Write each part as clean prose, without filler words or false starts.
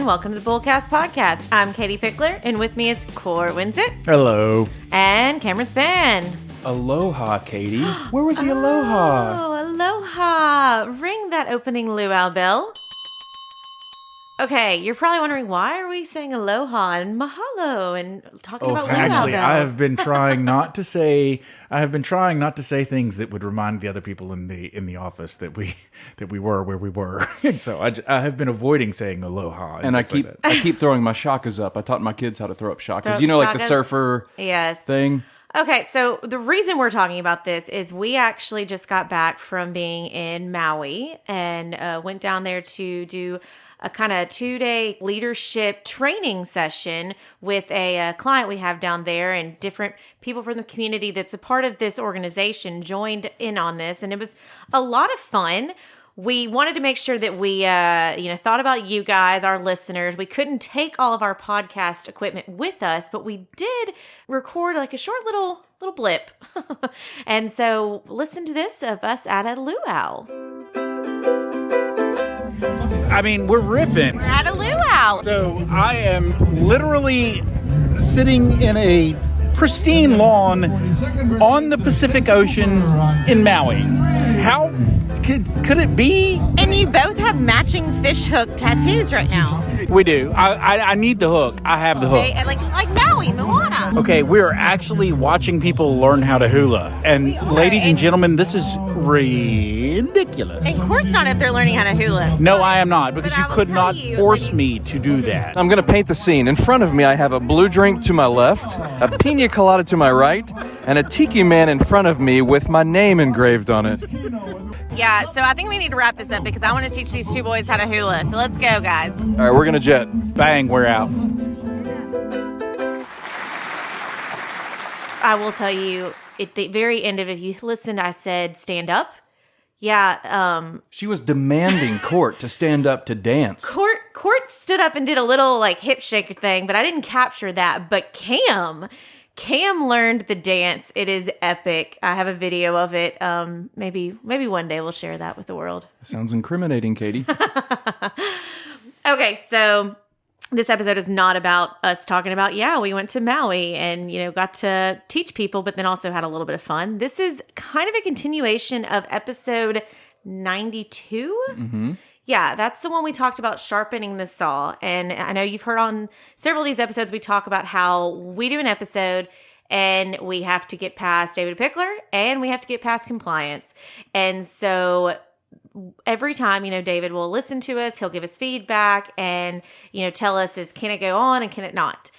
everyone. Welcome to the Bullcast Podcast. I'm Katie Pickler, and with me is Core Winsett. Hello. And Cameron Span. Aloha, Katie. Where was the aloha? Oh, aloha. Ring that opening luau bell. Okay, you're probably wondering, why are we saying aloha and mahalo and talking about luau Actually, bells? I have been trying not to say things that would remind the other people in the office that we were where we were. And so I have been avoiding saying aloha. And I keep throwing my shakas up. I taught my kids how to throw up shakas. You know, like the surfer thing. Okay, so the reason we're talking about this is we actually just got back from being in Maui and went down there to do a kind of 2-day leadership training session with a client we have down there, and different people from the community that's a part of this organization joined in on this, and it was a lot of fun. We wanted to make sure that we, thought about you guys, our listeners. We couldn't take all of our podcast equipment with us, but we did record like a short little blip. And so listen to this of us at a luau. I mean, we're riffing. We're at a luau. So I am literally sitting in a pristine lawn on the Pacific Ocean in Maui. How could it be? And you both have matching fish hook tattoos right now. We do. I need the hook. I have the hook. Like Maui, Moana. Okay, we are actually watching people learn how to hula. And ladies and gentlemen, this is ridiculous. And Court's not if they're learning how to hula. No, I am not, because you could not force me to do that. I'm going to paint the scene. In front of me, I have a blue drink to my left, a pina colada to my right, and a tiki man in front of me with my name engraved on it. Yeah, so I think we need to wrap this up because I want to teach these two boys how to hula. So let's go, guys. All right, we're going to jet. Bang, we're out. I will tell you, at the very end of it, if you listened, I said stand up. Yeah. She was demanding Court to stand up to dance. Court stood up and did a little like hip shaker thing, but I didn't capture that. But Cam learned the dance. It is epic. I have a video of it. Maybe one day we'll share that with the world. Sounds incriminating, Katie. Okay, so this episode is not about us talking about, we went to Maui and, got to teach people, but then also had a little bit of fun. This is kind of a continuation of episode 92. Mm-hmm. Yeah, that's the one we talked about, sharpening the saw. And I know you've heard on several of these episodes, we talk about how we do an episode and we have to get past David Pickler and we have to get past compliance. And so every time, David will listen to us, he'll give us feedback and, tell us, can it go on and can it not?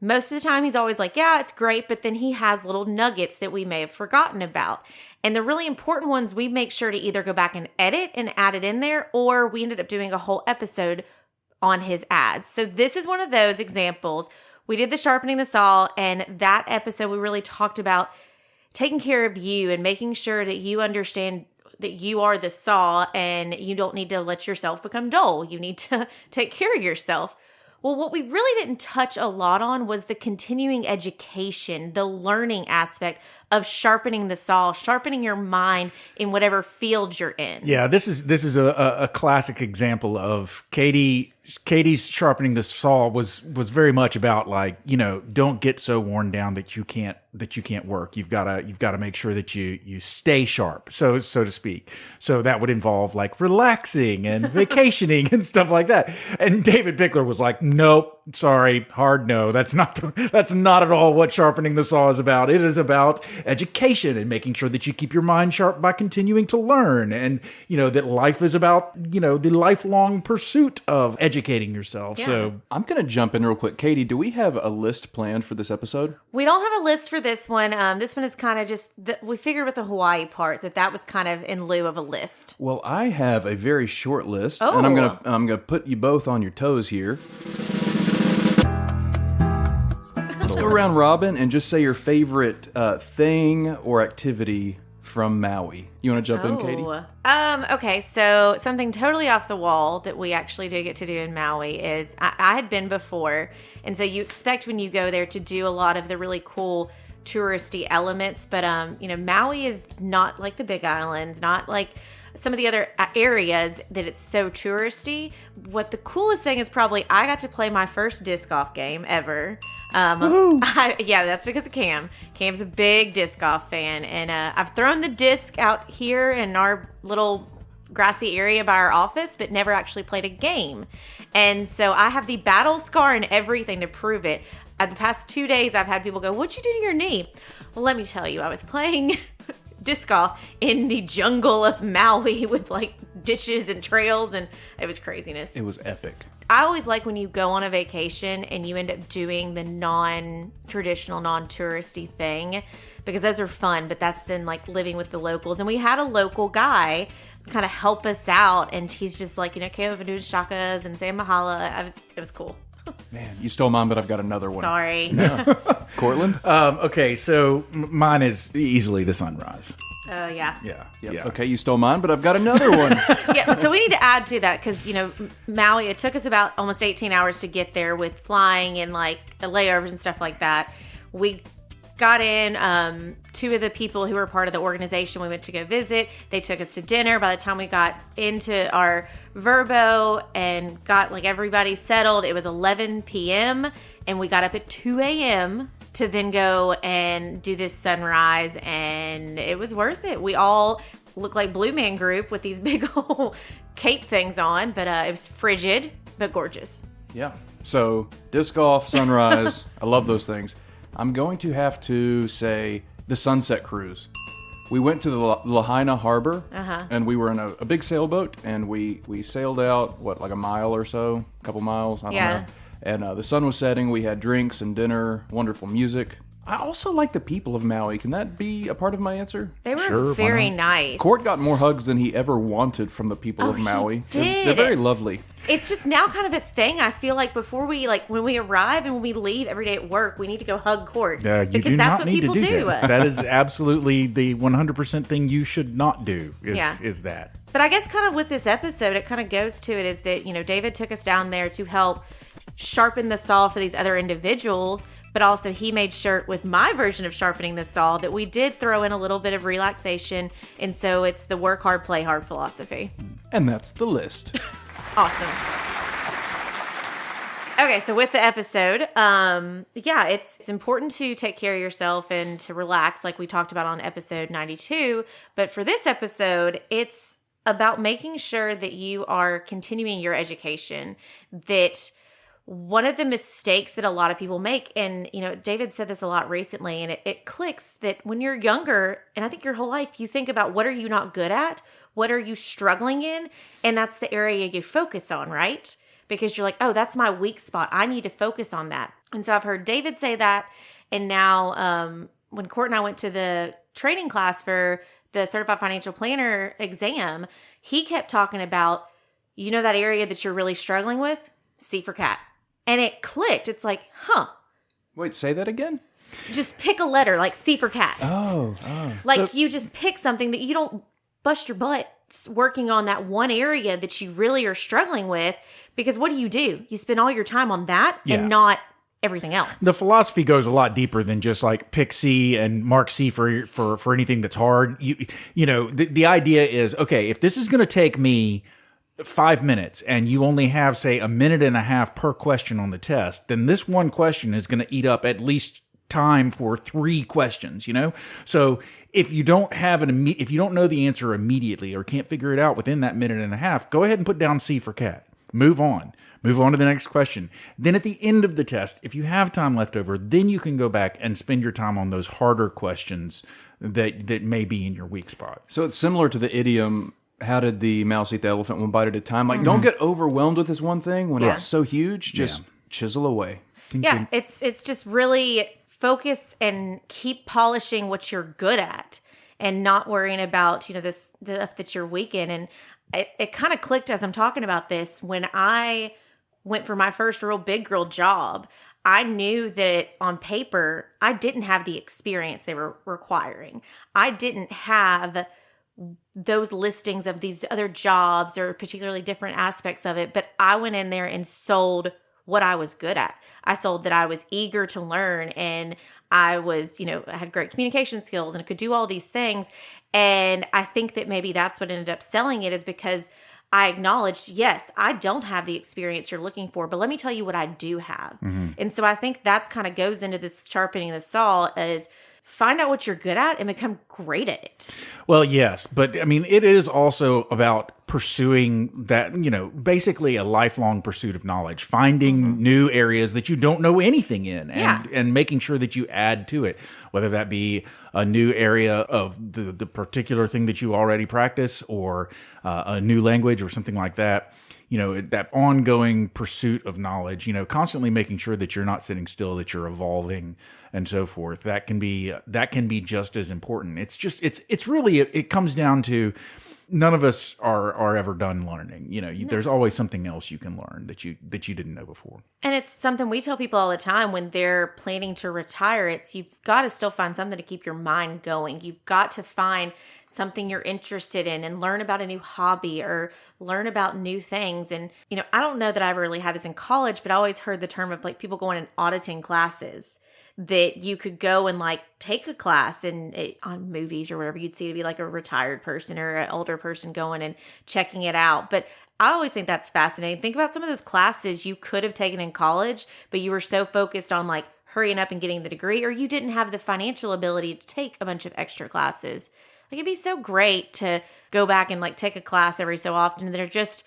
Most of the time he's always like, yeah, it's great. But then he has little nuggets that we may have forgotten about. And the really important ones, we make sure to either go back and edit and add it in there, or we ended up doing a whole episode on his ads. So this is one of those examples. We did the sharpening the saw, and that episode we really talked about taking care of you and making sure that you understand that you are the saw and you don't need to let yourself become dull. You need to take care of yourself. Well, what we really didn't touch a lot on was the continuing education, the learning aspect of sharpening the saw, sharpening your mind in whatever field you're in. Yeah, this is a classic example of Katie's sharpening the saw was very much about don't get so worn down that you can't work. You've got to make sure that you stay sharp, so to speak. So that would involve like relaxing and vacationing and stuff like that. And David Pickler was like, nope, sorry, hard no. That's not at all what sharpening the saw is about. It is about education and making sure that you keep your mind sharp by continuing to learn, and that life is about the lifelong pursuit of educating yourself. Yeah. So I'm gonna jump in real quick. Katie, do we have a list planned for this episode? We don't have a list for this one. This one is kind of just we figured with the Hawaii part that was kind of in lieu of a list. Well, I have a very short list, and I'm gonna put you both on your toes here. Let's go around robin and just say your favorite thing or activity from Maui. You want to jump in, Katie? Okay, so something totally off the wall that we actually do get to do in Maui is I had been before, and so you expect when you go there to do a lot of the really cool touristy elements, but Maui is not like the Big Islands, not like some of the other areas that it's so touristy. What the coolest thing is probably I got to play my first disc golf game ever. Yeah, that's because of Cam. Cam's a big disc golf fan, and I've thrown the disc out here in our little grassy area by our office, but never actually played a game. And so I have the battle scar and everything to prove it. The past 2 days, I've had people go, "What'd you do to your knee?" Well, let me tell you, I was playing disc golf in the jungle of Maui with like ditches and trails, and it was craziness. It was epic. I always like when you go on a vacation and you end up doing the non-traditional, non-touristy thing, because those are fun, but that's then like living with the locals. And we had a local guy kind of help us out, and he's just like, okay, I've been doing shakas and saying mahala. It was cool. Man, you stole mine, but I've got another one. Sorry. Cortland? Okay, so mine is easily the sunrise. Oh, yeah. Yeah. Yep. Yeah. Okay, you stole mine, but I've got another one. Yeah, so we need to add to that because, Maui, it took us about almost 18 hours to get there with flying and like layovers and stuff like that. We got in, two of the people who were part of the organization we went to go visit, they took us to dinner. By the time we got into our Verbo and got like everybody settled, it was 11 p.m. and we got up at 2 a.m. to then go and do this sunrise, and it was worth it. We all looked like Blue Man Group with these big old cape things on, but it was frigid but gorgeous. Yeah. So, disc golf, sunrise, I love those things. I'm going to have to say the Sunset Cruise. We went to the Lahaina Harbor, and we were in a big sailboat, and we sailed out, like a mile or so, a couple miles, I don't know. And the sun was setting, we had drinks and dinner, wonderful music. I also like the people of Maui. Can that be a part of my answer? They were Sure, why very not? nice. Court got more hugs than he ever wanted from the people of Maui. He did. They're very lovely. It's just now kind of a thing. I feel like before we, when we arrive and when we leave every day at work, we need to go hug Court. You because do that's not what need people to do do. that. That is absolutely the 100% thing you should not do is that. But I guess kind of with this episode, it kind of goes to it is that, David took us down there to help sharpen the saw for these other individuals, but also he made sure with my version of sharpening the saw that we did throw in a little bit of relaxation. And so it's the work hard, play hard philosophy. And that's the list. Awesome. Okay, so with the episode, it's important to take care of yourself and to relax like we talked about on episode 92. But for this episode, it's about making sure that you are continuing your education, that one of the mistakes that a lot of people make, and, David said this a lot recently, and it clicks that when you're younger, and I think your whole life, you think about what are you not good at? What are you struggling in? And that's the area you focus on, right? Because you're like, oh, that's my weak spot. I need to focus on that. And so I've heard David say that. And now when Court and I went to the training class for the Certified Financial Planner exam, he kept talking about, that area that you're really struggling with? C for cat. And it clicked. It's like, Wait, say that again? just pick a letter, like C for cat. Oh. You just pick something that you don't bust your butt working on that one area that you really are struggling with, because what do? You spend all your time on that and not everything else. The philosophy goes a lot deeper than just like pick C and mark C for anything that's hard. The idea is, okay, if this is going to take me 5 minutes and you only have, say, a minute and a half per question on the test, then this one question is going to eat up at least time for 3 questions, So if you don't have if you don't know the answer immediately or can't figure it out within that minute and a half, go ahead and put down C for cat. Move on to the next question. Then at the end of the test, if you have time left over, then you can go back and spend your time on those harder questions that may be in your weak spot. So it's similar to the idiom, how did the mouse eat the elephant one bite at a time? Like, don't get overwhelmed with this one thing when it's so huge. Just chisel away. Yeah, it's just really focus and keep polishing what you're good at and not worrying about, this stuff that you're weak in. And it kind of clicked as I'm talking about this. When I went for my first real big girl job, I knew that on paper, I didn't have the experience they were requiring. I didn't have those listings of these other jobs or particularly different aspects of it, but I went in there and sold what I was good at. I sold that I was eager to learn, and I was, I had great communication skills and could do all these things. And I think that maybe that's what ended up selling it, is because I acknowledged, yes, I don't have the experience you're looking for, but let me tell you what I do have. And so I think that's kind of goes into this sharpening the saw, is find out what you're good at and become great at it. Well, yes, but I mean, it is also about pursuing that, basically a lifelong pursuit of knowledge, finding new areas that you don't know anything in, and making sure that you add to it, whether that be a new area of the particular thing that you already practice, or a new language or something like that. That ongoing pursuit of knowledge, constantly making sure that you're not sitting still, that you're evolving and so forth. That can be just as important. It's really, it comes down to, none of us are ever done learning. There's always something else you can learn that you didn't know before. And it's something we tell people all the time when they're planning to retire. It's, you've got to still find something to keep your mind going. You've got to find something you're interested in and learn about a new hobby or learn about new things. And, I don't know that I ever really had this in college, but I always heard the term of people going and auditing classes, that you could go and take a class on movies or whatever you'd see to be a retired person or an older person going and checking it out. But I always think that's fascinating. Think about some of those classes you could have taken in college, but you were so focused on hurrying up and getting the degree, or you didn't have the financial ability to take a bunch of extra classes. It'd be so great to go back and take a class every so often that are just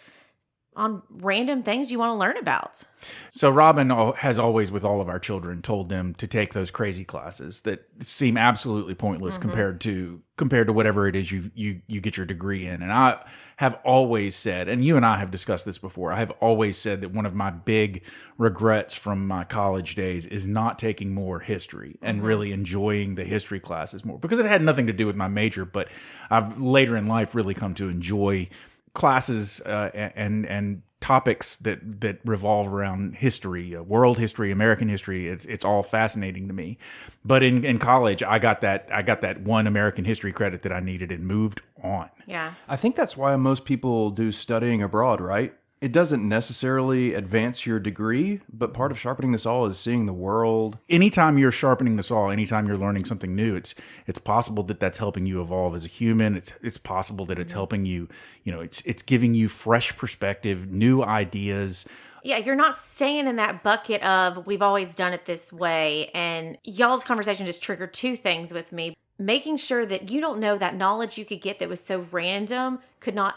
on random things you want to learn about. So Robin has always, with all of our children, told them to take those crazy classes that seem absolutely pointless compared to whatever it is you get your degree in. And I have always said, and you and I have discussed this before, I have always said that one of my big regrets from my college days is not taking more history and really enjoying the history classes more, because it had nothing to do with my major, but I've later in life really come to enjoy classes and topics that revolve around history, world history, American history. It's all fascinating to me. But in college, I got that one American history credit that I needed and moved on. Yeah. I think that's why most people do studying abroad, right? It doesn't necessarily advance your degree, but part of sharpening the saw is seeing the world. Anytime you're sharpening the saw, anytime you're learning something new, it's possible that that's helping you evolve as a human. It's possible that it's helping you, it's giving you fresh perspective, new ideas. Yeah, you're not staying in that bucket of we've always done it this way. And y'all's conversation just triggered two things with me. Making sure that you don't know that knowledge you could get that was so random could not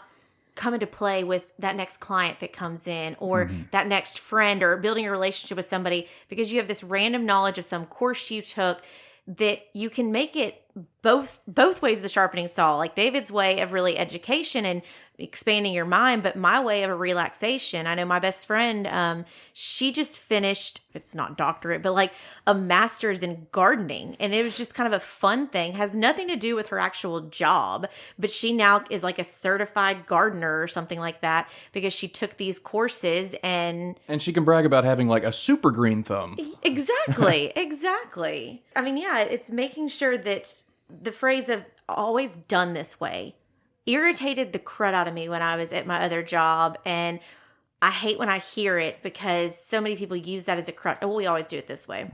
come into play with that next client that comes in, or that next friend, or building a relationship with somebody, because you have this random knowledge of some course you took that you can make it both ways of the sharpening saw. Like David's way of really education and expanding your mind, but my way of a relaxation. I know my best friend, she just finished, it's not doctorate, but a master's in gardening. And it was just kind of a fun thing. Has nothing to do with her actual job, but she now is a certified gardener or something like that, because she took these courses and she can brag about having a super green thumb. Exactly. Exactly. I mean, yeah, it's making sure that the phrase of always done this way irritated the crud out of me when I was at my other job. And I hate when I hear it, because so many people use that as a crutch. Oh, we always do it this way.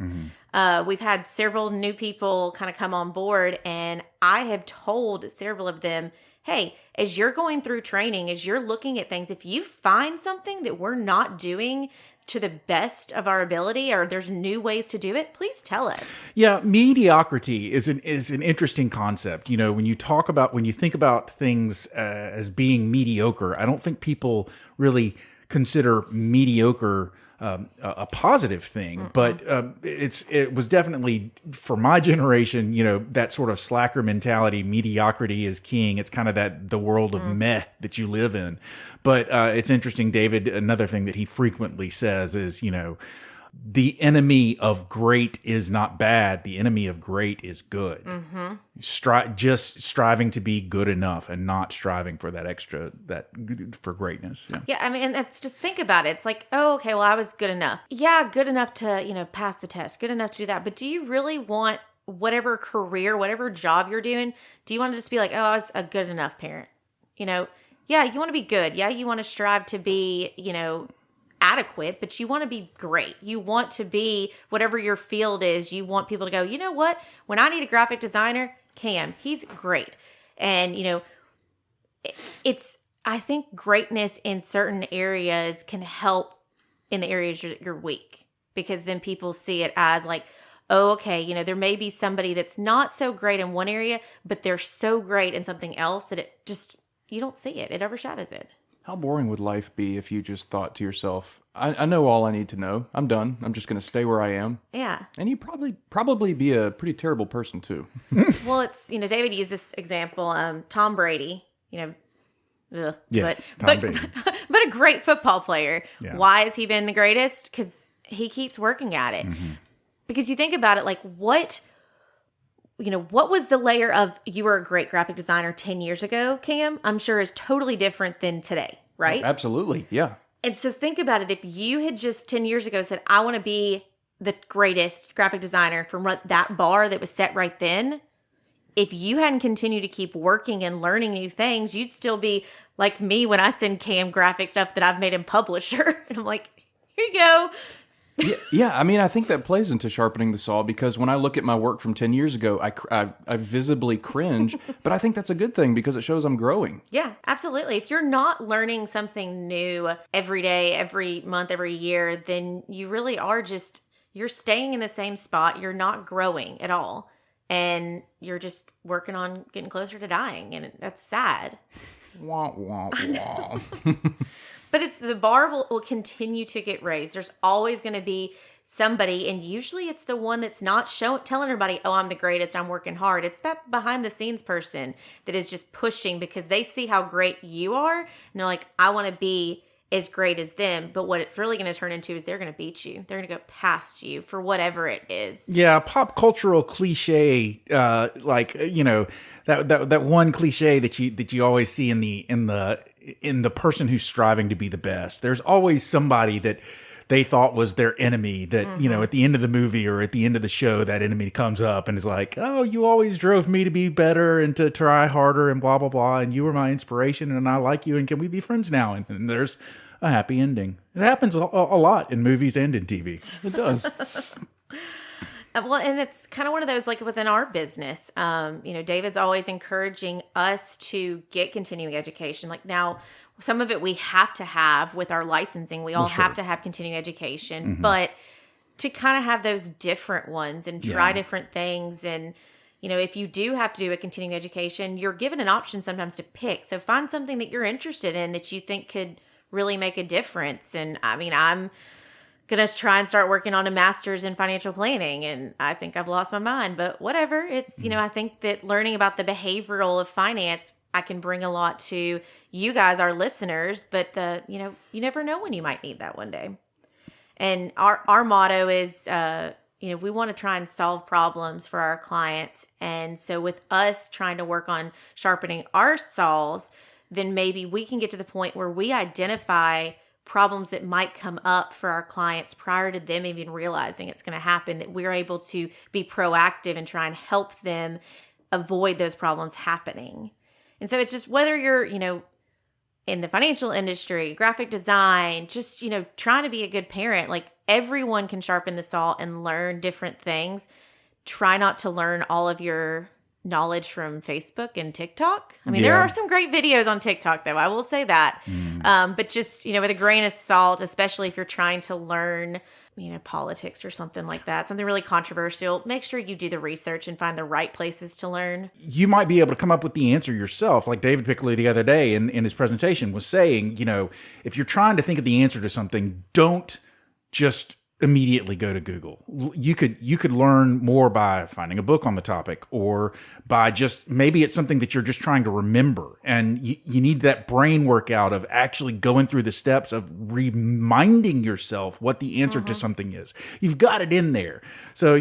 We've had several new people kind of come on board, and I have told several of them, hey, as you're going through training, as you're looking at things, if you find something that we're not doing to the best of our ability, or there's new ways to do it, please tell us. Yeah, mediocrity is an interesting concept. When you think about things as being mediocre, I don't think people really consider mediocre a positive thing, but it was definitely, for my generation, that sort of slacker mentality. Mediocrity is king. It's kind of the world of meh that you live in. But it's interesting, David, another thing that he frequently says is, the enemy of great is not bad. The enemy of great is good. Just striving to be good enough and not striving for for greatness. Yeah. I mean, and that's, just think about it. It's oh, okay, well, I was good enough. Yeah, good enough to, pass the test, good enough to do that. But do you really want whatever career, whatever job you're doing, do you want to just be oh, I was a good enough parent? Yeah, you want to be good. Yeah, you want to strive to be, adequate, but you want to be great. You want to be whatever your field is. You want people to go, you know what? When I need a graphic designer, Cam, he's great. And, I think greatness in certain areas can help in the areas you're weak, because then people see it as like, oh, okay, there may be somebody that's not so great in one area, but they're so great in something else that it just, you don't see it. It overshadows it. How boring would life be if you just thought to yourself, I know all I need to know. I'm done. I'm just going to stay where I am. Yeah. And you probably be a pretty terrible person too. Well, it's, David used this example, Tom Brady, Yes, but Tom Brady. but a great football player. Yeah. Why has he been the greatest? Because he keeps working at it. Mm-hmm. Because you think about it, like what was the layer of you were a great graphic designer 10 years ago, Cam? I'm sure is totally different than today, right? Oh, absolutely, yeah. And so think about it. If you had just 10 years ago said, I want to be the greatest graphic designer from that bar that was set right then, if you hadn't continued to keep working and learning new things, you'd still be like me when I send Cam graphic stuff that I've made in Publisher. And I'm like, here you go. Yeah. I mean, I think that plays into sharpening the saw, because when I look at my work from 10 years ago, I visibly cringe, but I think that's a good thing because it shows I'm growing. Yeah, absolutely. If you're not learning something new every day, every month, every year, then you really are you're staying in the same spot. You're not growing at all. And you're just working on getting closer to dying. And that's sad. Wah, wah, wah. But it's the bar will continue to get raised. There's always going to be somebody, and usually it's the one that's not telling everybody, oh, I'm the greatest, I'm working hard. It's that behind the scenes person that is just pushing because they see how great you are, and they're like, I want to be as great as them. But what it's really going to turn into is they're going to beat you. They're going to go past you for whatever it is. Yeah, pop cultural cliche, that one cliche that you always see in the person who's striving to be the best. There's always somebody that they thought was their enemy that, at the end of the movie or at the end of the show, that enemy comes up and is like, oh, you always drove me to be better and to try harder and blah, blah, blah. And you were my inspiration and I like you. And can we be friends now? And there's a happy ending. It happens a lot in movies and in TV. It does. Well, and it's kind of one of those, like within our business, David's always encouraging us to get continuing education. Like now, some of it we have to have with our licensing. We all have to have continuing education, but to kind of have those different ones and try different things. And, if you do have to do a continuing education, you're given an option sometimes to pick. So find something that you're interested in that you think could really make a difference. And I mean, I'm going to try and start working on a master's in financial planning. And I think I've lost my mind, but whatever. It's, I think that learning about the behavioral of finance, I can bring a lot to you guys, our listeners, but you never know when you might need that one day. And our motto is, we want to try and solve problems for our clients. And so with us trying to work on sharpening our saws, then maybe we can get to the point where we identify problems that might come up for our clients prior to them even realizing it's going to happen, that we're able to be proactive and try and help them avoid those problems happening. And so it's just whether you're, in the financial industry, graphic design, just, trying to be a good parent, like everyone can sharpen the saw and learn different things. Try not to learn all of your knowledge from Facebook and TikTok. I mean, there are some great videos on TikTok, though. I will say that. But just, with a grain of salt, especially if you're trying to learn, politics or something like that, something really controversial, make sure you do the research and find the right places to learn. You might be able to come up with the answer yourself. Like David Piccoli the other day in his presentation was saying, if you're trying to think of the answer to something, don't just immediately go to Google. You could learn more by finding a book on the topic, or by just, maybe it's something that you're just trying to remember, and you need that brain workout of actually going through the steps of reminding yourself what the answer to something is. You've got it in there. So,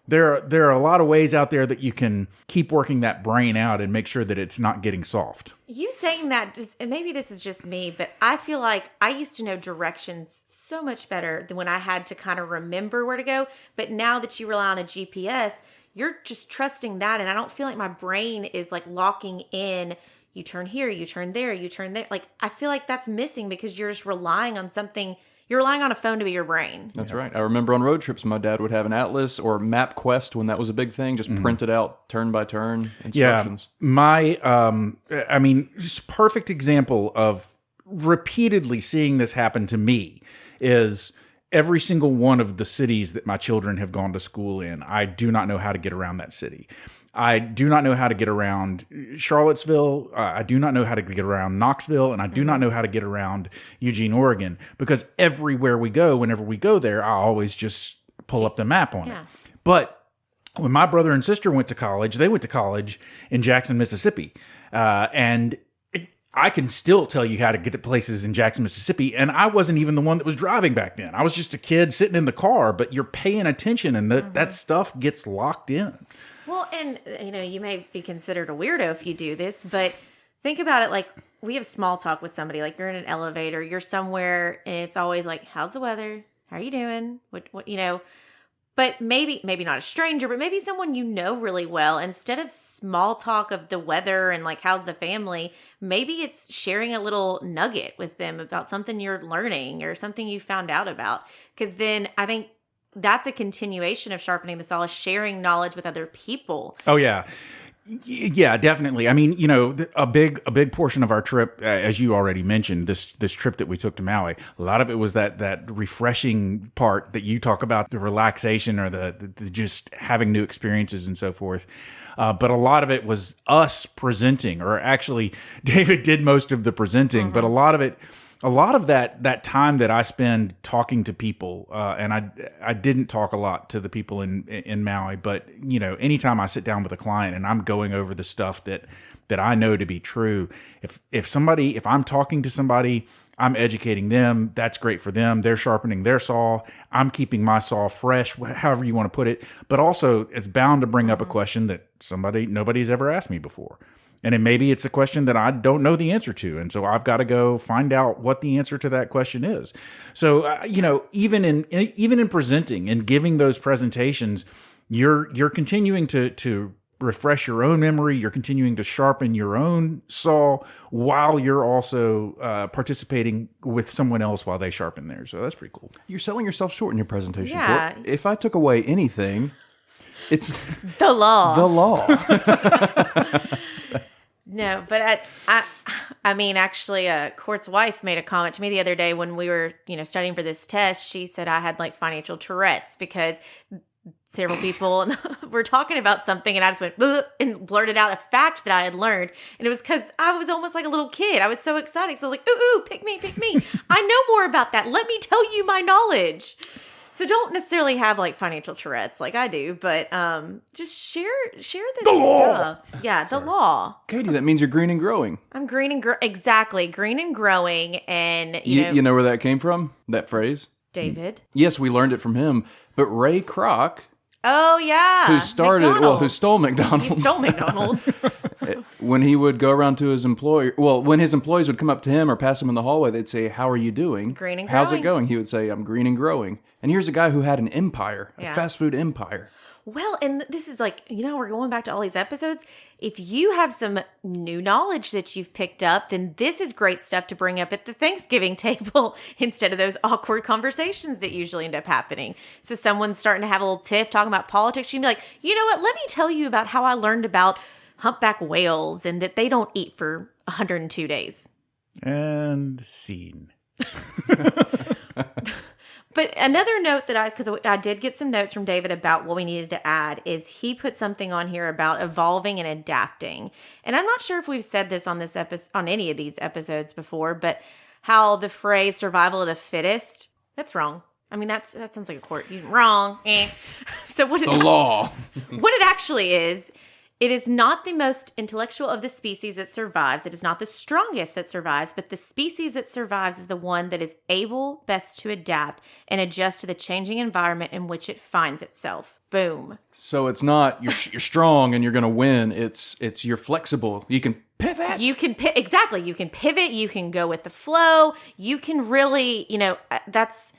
there are a lot of ways out there that you can keep working that brain out and make sure that it's not getting soft. You saying that, and maybe this is just me, but I feel like I used to know directions so much better than when I had to kind of remember where to go. But now that you rely on a GPS, you're just trusting that. And I don't feel like my brain is like locking in. You turn here, you turn there, you turn there. Like, I feel like that's missing because you're just relying on something you're relying on a phone to be your brain. That's right. I remember on road trips, my dad would have an atlas or MapQuest when that was a big thing, just printed out turn by turn instructions. Just perfect example of repeatedly seeing this happen to me is every single one of the cities that my children have gone to school in. I do not know how to get around that city. I do not know how to get around Charlottesville. I do not know how to get around Knoxville, and I do not know how to get around Eugene, Oregon, because everywhere we go, whenever we go there, I always just pull up the map on it. But when my brother and sister went to college, they went to college in Jackson, Mississippi. And I can still tell you how to get to places in Jackson, Mississippi. And I wasn't even the one that was driving back then. I was just a kid sitting in the car, but you're paying attention and that stuff gets locked in. Well, and, you may be considered a weirdo if you do this, but think about it like we have small talk with somebody. Like you're in an elevator, you're somewhere, and it's always like, how's the weather? How are you doing? What But maybe not a stranger, but maybe someone you know really well. Instead of small talk of the weather and like, how's the family, maybe it's sharing a little nugget with them about something you're learning or something you found out about. Because then I think that's a continuation of sharpening the saw, is sharing knowledge with other people. Oh, yeah. Yeah, definitely. I mean, a big portion of our trip, as you already mentioned, this trip that we took to Maui, a lot of it was that refreshing part that you talk about, the relaxation or the just having new experiences and so forth. But a lot of it was us presenting, or actually David did most of the presenting, but a lot of that time that I spend talking to people, and I didn't talk a lot to the people in Maui, but anytime I sit down with a client and I'm going over the stuff that I know to be true, if I'm talking to somebody, I'm educating them. That's great for them. They're sharpening their saw. I'm keeping my saw fresh, however you want to put it. But also, it's bound to bring up a question that nobody's ever asked me before. And then maybe it's a question that I don't know the answer to. And so I've got to go find out what the answer to that question is. So, even in presenting and giving those presentations, you're continuing to refresh your own memory. You're continuing to sharpen your own saw while you're also participating with someone else while they sharpen theirs. So that's pretty cool. You're selling yourself short in your presentation. Yeah. Court. If I took away anything, it's the law. The law. No, but I mean, actually, Court's wife made a comment to me the other day when we were, studying for this test. She said I had like financial Tourette's because several people were talking about something and I just went "Bleh," and blurted out a fact that I had learned. And it was because I was almost like a little kid. I was so excited. So I was like, ooh, pick me. I know more about that. Let me tell you my knowledge. So don't necessarily have like financial Tourette's like I do, but just share this stuff. Yeah, the law. Katie, that means you're green and growing. I'm green and exactly green and growing, and you know where that came from? That phrase, David. Yes, we learned it from him. But Ray Kroc, oh yeah, who stole McDonald's. He stole McDonald's. When he would go around to his employer, when his employees would come up to him or pass him in the hallway, they'd say, "How are you doing? Green and growing. How's it going?" He would say, "I'm green and growing." And here's a guy who had an empire, a fast food empire. Well, and this is like, we're going back to all these episodes. If you have some new knowledge that you've picked up, then this is great stuff to bring up at the Thanksgiving table instead of those awkward conversations that usually end up happening. So someone's starting to have a little tiff talking about politics. You can be like, you know what? Let me tell you about how I learned about humpback whales and that they don't eat for 102 days. And scene. But another note that because I did get some notes from David about what we needed to add, is he put something on here about evolving and adapting. And I'm not sure if we've said this on this on any of these episodes before, but how the phrase survival of the fittest, that's wrong. I mean, that sounds like a court. Wrong. So what the law. What it actually is, it is not the most intellectual of the species that survives. It is not the strongest that survives, but the species that survives is the one that is able best to adapt and adjust to the changing environment in which it finds itself. Boom. So it's not you're strong and you're going to win. It's you're flexible. You can pivot. Exactly. You can pivot. You can go with the flow. You can really, That's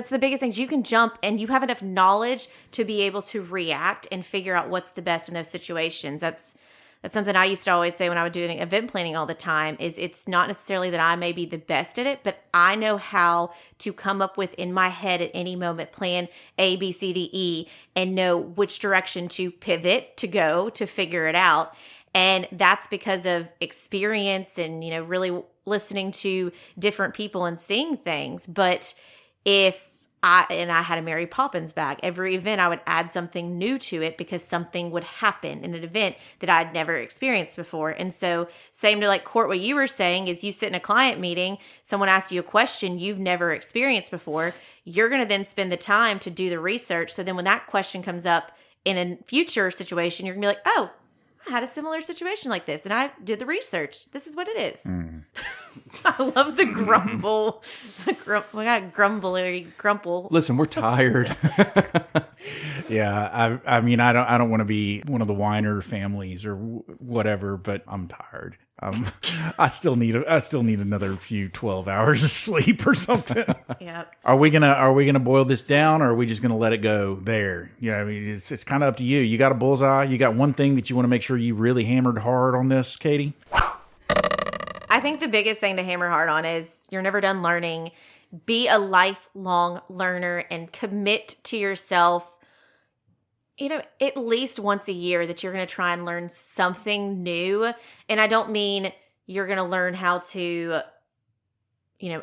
the biggest thing. You can jump and you have enough knowledge to be able to react and figure out what's the best in those situations. That's That's something I used to always say when I was doing event planning all the time, is it's not necessarily that I may be the best at it, but I know how to come up with in my head at any moment, plan A, B, C, D, E, and know which direction to pivot to go to figure it out. And that's because of experience and, really listening to different people and seeing things. But if I had a Mary Poppins bag. Every event I would add something new to it because something would happen in an event that I'd never experienced before. And so same to like Court, what you were saying is you sit in a client meeting, someone asks you a question you've never experienced before. You're going to then spend the time to do the research. So then when that question comes up in a future situation, you're going to be like, oh, I had a similar situation like this, and I did the research. This is what it is. I love the grumble. We got grumble. Listen, we're tired. Yeah, I mean, I don't want to be one of the whiner families or whatever, but I'm tired. I still need another few 12 hours of sleep or something. Yeah. Are we gonna boil this down, or are we just gonna let it go there? Yeah, I mean, it's kind of up to you. You got a bullseye. You got one thing that you want to make sure you really hammered hard on this, Katie? I think the biggest thing to hammer hard on is you're never done learning. Be a lifelong learner and commit to yourself, at least once a year that you're going to try and learn something new. And I don't mean you're going to learn how to,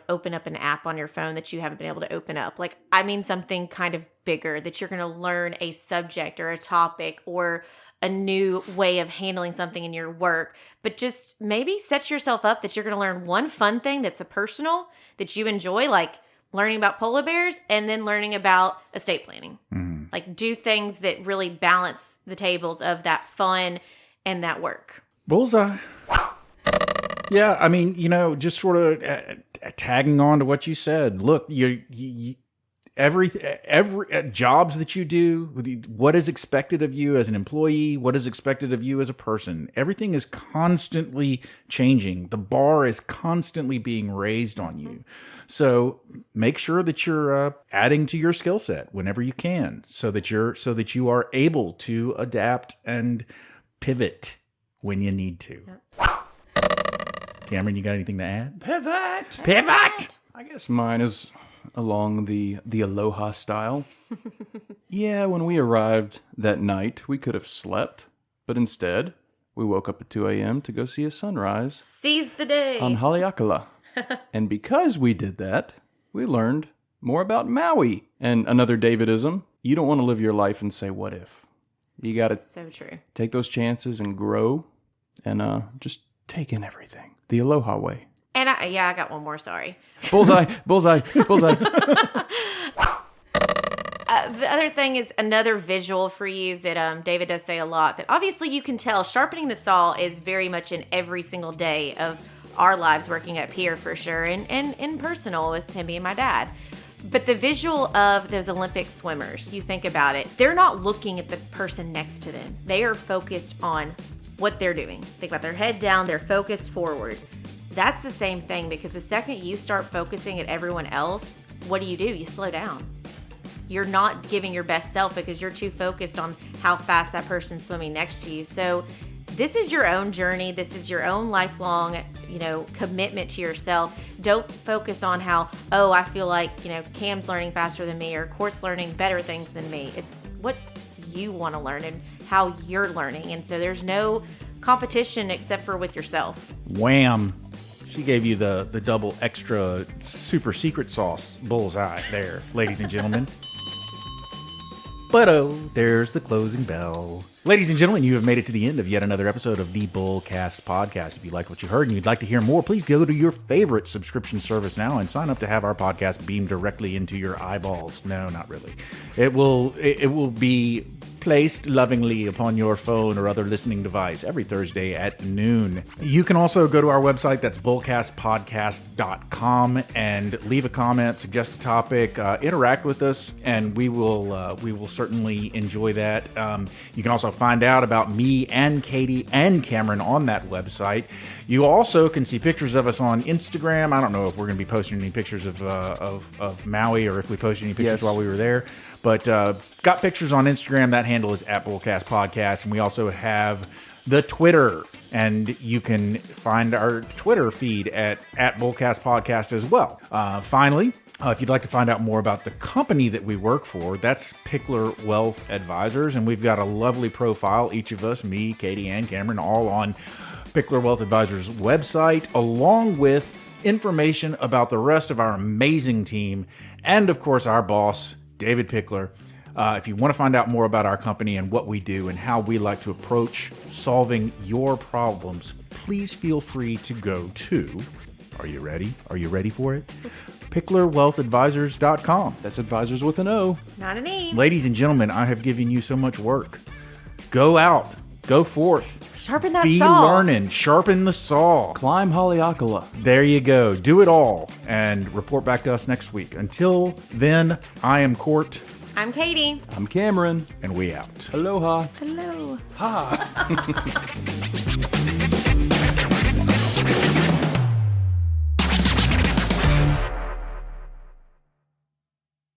open up an app on your phone that you haven't been able to open up. Like, I mean something kind of bigger, that you're going to learn a subject or a topic or a new way of handling something in your work. But just maybe set yourself up that you're going to learn one fun thing that's a personal that you enjoy, like learning about polar bears and then learning about estate planning. Mm-hmm. Like, do things that really balance the tables of that fun and that work. Bullseye. Yeah, I mean, just sort of tagging on to what you said. Look, every jobs that you do, what is expected of you as an employee, what is expected of you as a person, everything is constantly changing. The bar is constantly being raised on you. So make sure that you're adding to your skill set whenever you can, so that you are able to adapt and pivot when you need to. Cameron, you got anything to add? Pivot. I guess mine is along the Aloha-Style. Yeah, when we arrived that night, we could have slept, but instead, we woke up at 2 a.m. to go see a sunrise. Seize the day. On Haleakala. And because we did that, we learned more about Maui. And another Davidism, you don't want to live your life and say, what if? You got to take those chances and grow and just take in everything. The Aloha way. And I got one more, sorry. Bullseye. The other thing is another visual for you that David does say a lot, that obviously you can tell sharpening the saw is very much in every single day of our lives working up here for sure, and in personal with him being my dad. But the visual of those Olympic swimmers, you think about it, they're not looking at the person next to them. They are focused on what they're doing. Think about their head down, they're focused forward. That's the same thing, because the second you start focusing at everyone else, what do? You slow down. You're not giving your best self because you're too focused on how fast that person's swimming next to you. So this is your own journey. This is your own lifelong, commitment to yourself. Don't focus on how, I feel like, Cam's learning faster than me or Court's learning better things than me. It's what you want to learn and how you're learning. And so there's no competition except for with yourself. Wham. She gave you the double extra super secret sauce bullseye there, ladies and gentlemen. But there's the closing bell. Ladies and gentlemen, you have made it to the end of yet another episode of the Bullcast Podcast. If you like what you heard and you'd like to hear more, please go to your favorite subscription service now and sign up to have our podcast beamed directly into your eyeballs. No, not really. It will be placed lovingly upon your phone or other listening device every Thursday at noon. You can also go to our website, that's bullcastpodcast.com, and leave a comment, suggest a topic, interact with us, and we will certainly enjoy that. You can also find out about me and Katie and Cameron on that website. You also can see pictures of us on Instagram. I don't know if we're going to be posting any pictures of Maui or if we posted any pictures while we were there. But got pictures on Instagram. That handle is @Bullcast Podcast. And we also have the Twitter. And you can find our Twitter feed at Bullcast Podcast as well. Finally, if you'd like to find out more about the company that we work for, that's Pickler Wealth Advisors. And we've got a lovely profile, each of us, me, Katie, and Cameron, all on Pickler Wealth Advisors website, along with information about the rest of our amazing team. And of course, our boss, David Pickler. If you want to find out more about our company and what we do and how we like to approach solving your problems, please feel free to go to, are you ready? Are you ready for it? PicklerWealthAdvisors.com. That's advisors with an O. Not an E. Ladies and gentlemen, I have given you so much work. Go out. Go forth. Sharpen that Be saw. learning. Sharpen the saw. Climb Haleakala. There you go. Do it all and report back to us next week. Until then, I am Court. I'm Katie. I'm Cameron. And we out. Aloha. Hello. Ha.